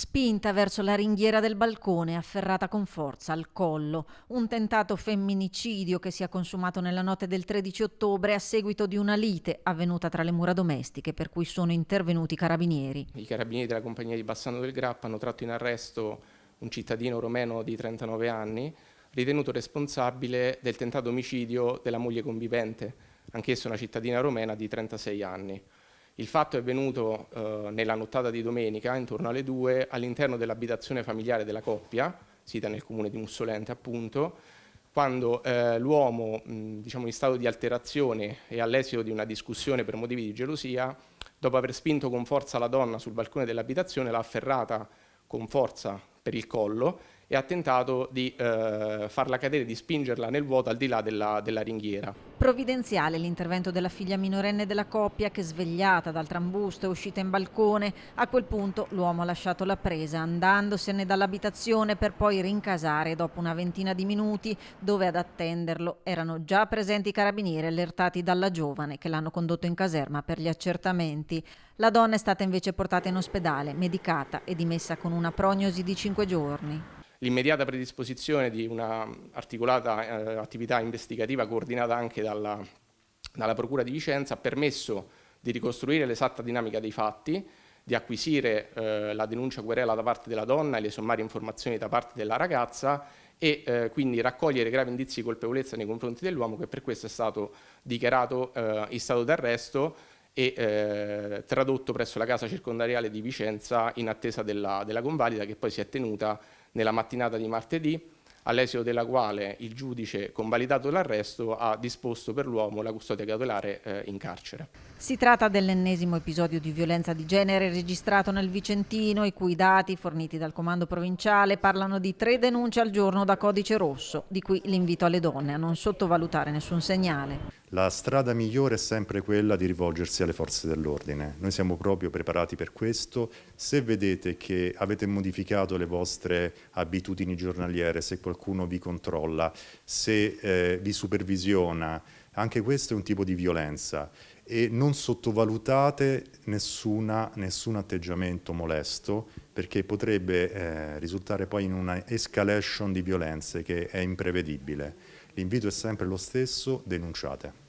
Spinta verso la ringhiera del balcone, afferrata con forza al collo. Un tentato femminicidio che si è consumato nella notte del 13 ottobre a seguito di una lite avvenuta tra le mura domestiche, per cui sono intervenuti i carabinieri. I carabinieri della compagnia di Bassano del Grappa hanno tratto in arresto un cittadino romeno di 39 anni, ritenuto responsabile del tentato omicidio della moglie convivente, anch'essa una cittadina romena di 36 anni. Il fatto è avvenuto nella nottata di domenica, intorno alle 2, all'interno dell'abitazione familiare della coppia, sita nel comune di Mussolente appunto, quando l'uomo, diciamo in stato di alterazione e all'esito di una discussione per motivi di gelosia, dopo aver spinto con forza la donna sul balcone dell'abitazione, l'ha afferrata con forza per il collo e ha tentato di farla cadere, di spingerla nel vuoto al di là della ringhiera. Provvidenziale l'intervento della figlia minorenne della coppia che, svegliata dal trambusto, è uscita in balcone. A quel punto l'uomo ha lasciato la presa andandosene dall'abitazione per poi rincasare dopo una ventina di minuti, dove ad attenderlo erano già presenti i carabinieri allertati dalla giovane che l'hanno condotto in caserma per gli accertamenti. La donna è stata invece portata in ospedale, medicata e dimessa con una prognosi di 5 giorni. L'immediata predisposizione di una articolata attività investigativa coordinata anche dalla Procura di Vicenza ha permesso di ricostruire l'esatta dinamica dei fatti, di acquisire la denuncia querela da parte della donna e le sommarie informazioni da parte della ragazza e quindi raccogliere gravi indizi di colpevolezza nei confronti dell'uomo, che per questo è stato dichiarato in stato d'arresto e tradotto presso la casa circondariale di Vicenza in attesa della convalida, che poi si è tenuta nella mattinata di martedì, all'esito della quale il giudice, convalidato l'arresto, ha disposto per l'uomo la custodia cautelare in carcere. Si tratta dell'ennesimo episodio di violenza di genere registrato nel Vicentino, i cui dati, forniti dal comando provinciale, parlano di 3 denunce al giorno da codice rosso, di cui l'invito alle donne a non sottovalutare nessun segnale. La strada migliore è sempre quella di rivolgersi alle forze dell'ordine. Noi siamo proprio preparati per questo. Se vedete che avete modificato le vostre abitudini giornaliere, se qualcuno vi controlla, se vi supervisiona, anche questo è un tipo di violenza. E non sottovalutate nessun atteggiamento molesto, perché potrebbe risultare poi in una escalation di violenze che è imprevedibile. L'invito è sempre lo stesso: denunciate.